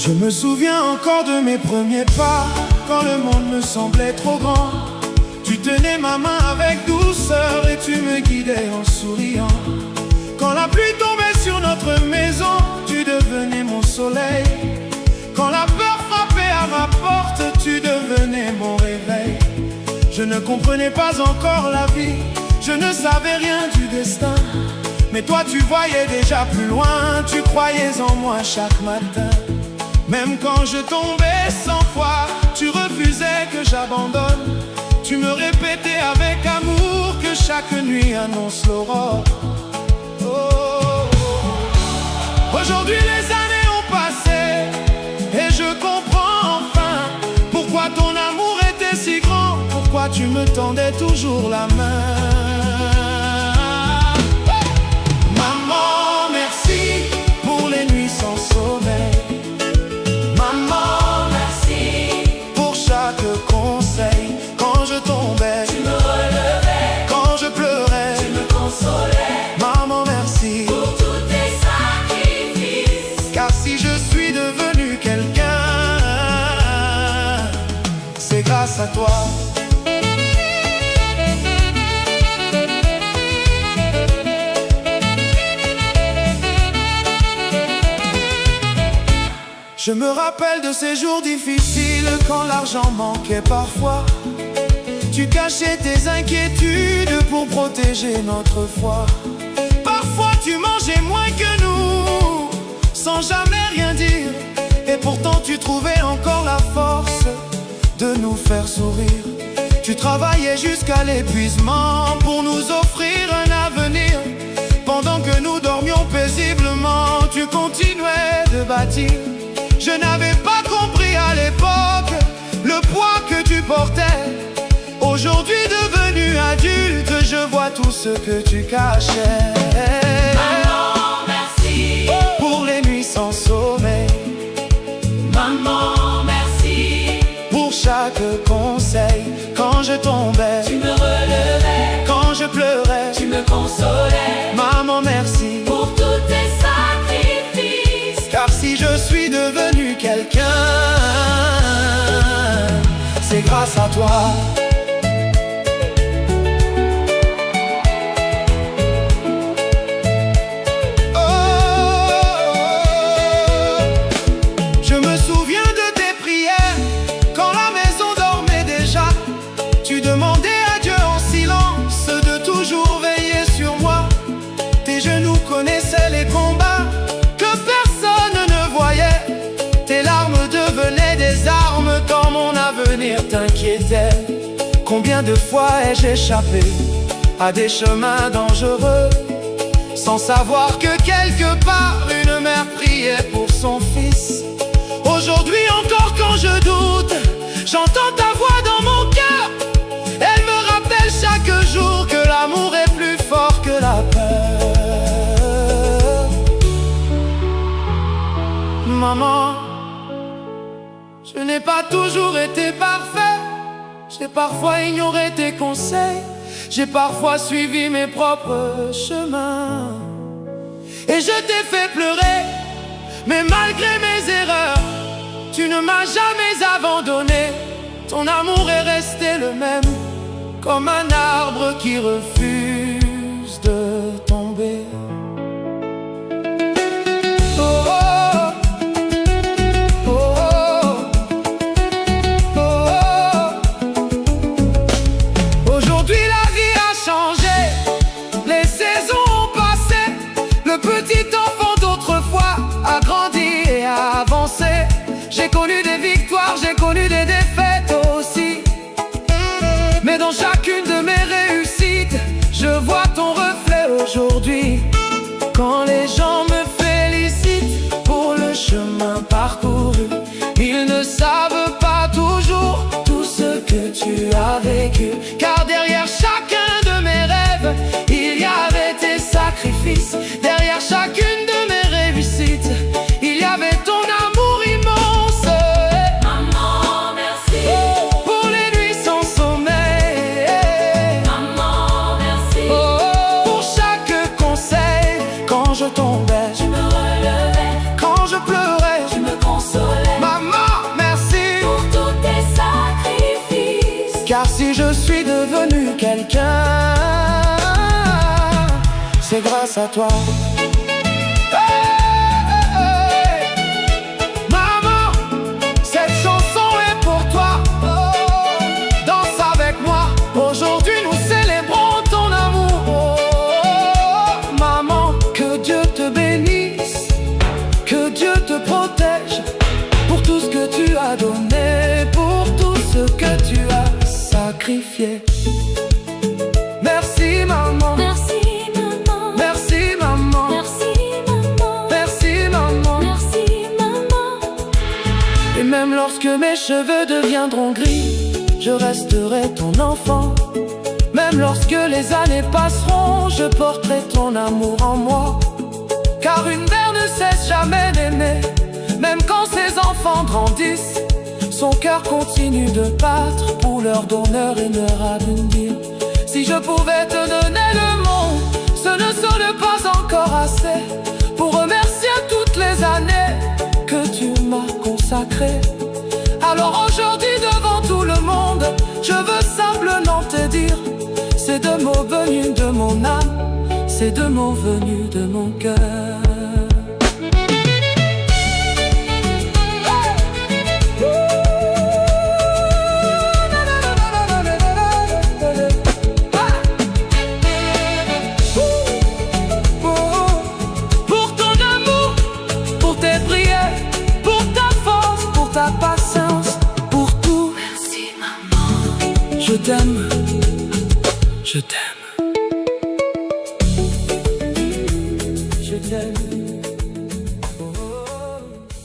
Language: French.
Je me souviens encore de mes premiers pas, quand le monde me semblait trop grand. Tu tenais ma main avec douceur et tu me guidais en souriant. Quand la pluie tombait sur notre maison, tu devenais mon soleil. Quand la peur frappait à ma porte, tu devenais mon réveil. Je ne comprenais pas encore la vie, je ne savais rien du destin. Mais toi tu voyais déjà plus loin, tu croyais en moi chaque matin. Même quand je tombais 100 fois, tu refusais que j'abandonne. Tu me répétais avec amour que chaque nuit annonce l'aurore. Oh. Aujourd'hui les années ont passé et je comprends enfin pourquoi ton amour était si grand, pourquoi tu me tendais toujours la main. Maman, merci pour les nuits sans sommeil. Maman, merci pour chaque conseil. Quand je tombais, tu me relevais. Quand je pleurais, tu me consolais. Maman, merci pour tous tes sacrifices. Car si je suis devenu quelqu'un, c'est grâce à toi. Je me rappelle de ces jours difficiles quand l'argent manquait parfois. Tu cachais tes inquiétudes pour protéger notre foi. Parfois tu mangeais moins que nous, sans jamais rien dire. Et pourtant tu trouvais encore la force de nous faire sourire. Tu travaillais jusqu'à l'épuisement pour nous offrir un avenir. Pendant que nous dormions paisiblement, tu continuais de bâtir. Je n'avais pas compris à l'époque le poids que tu portais. Aujourd'hui devenu adulte, je vois tout ce que tu cachais. Maman, merci pour les nuits sans sommeil. Maman, merci pour chaque conseil. Quand je tombais, tu me relevais. Quand je pleurais, tu me consolais. Maman, merci pour tous tes sacrifices. Car si je suis devenu quelqu'un, c'est grâce à toi. Je me souviens de tes prières quand la maison dormait déjà. Tu demandais à Dieu en silence de toujours veiller sur moi. Tes genoux connaissaient les combats que personne ne voyait. Tes larmes devenaient des armes quand mon avenir t'inquiétait. Combien de fois ai-je échappé à des chemins dangereux, sans savoir que quelque part une mère priait pour son fils. Aujourd'hui encore quand je doute, j'entends ta voix dans mon cœur. Elle me rappelle chaque jour que l'amour est plus fort que la peur. Maman, je n'ai pas toujours été parfait. J'ai parfois ignoré tes conseils. J'ai parfois suivi mes propres chemins. Et je t'ai fait pleurer, mais malgré mes erreurs, tu ne m'as jamais abandonné. Ton amour est resté le même, comme un arbre qui refuse de tomber. Oh, oh, oh, oh, oh. Aujourd'hui la vie a changé, les saisons ont passé. Le petit enfant d'autrefois a grandi et a avancé. J'ai connu des victoires, j'ai connu des défaites aussi. Mais dans chacune de mes réussites, je vois ton reflet aujourd'hui. Quand les gens me félicitent pour le chemin parcouru, ils ne savent pas toujours tout ce que tu as vécu. Car derrière chacun de mes rêves, il y avait tes sacrifices. Derrière chacune de mes réussites, il y avait ton amour immense. Maman, à toi. Hey, maman, cette chanson est pour toi. Oh, danse avec moi. Aujourd'hui nous célébrons ton amour. Oh, maman, que Dieu te bénisse, que Dieu te protège pour tout ce que tu as donné, pour tout ce que tu as sacrifié. Merci maman. Merci maman. Merci maman. Merci maman. Merci maman. Merci maman. Et même lorsque mes cheveux deviendront gris, je resterai ton enfant. Même lorsque les années passeront, je porterai ton amour en moi. Car une mère ne cesse jamais d'aimer, même quand ses enfants grandissent. Son cœur continue de battre pour leur bonheur et leur avenir. Si je pouvais te donner le monde, ce ne serait pas encore assez pour remercier toutes les années que tu m'as consacrées. Alors aujourd'hui devant tout le monde, je veux simplement te dire, ces deux mots venus de mon âme, ces deux mots venus de mon cœur. Ta patience, pour tout. Merci maman. Je t'aime, je t'aime.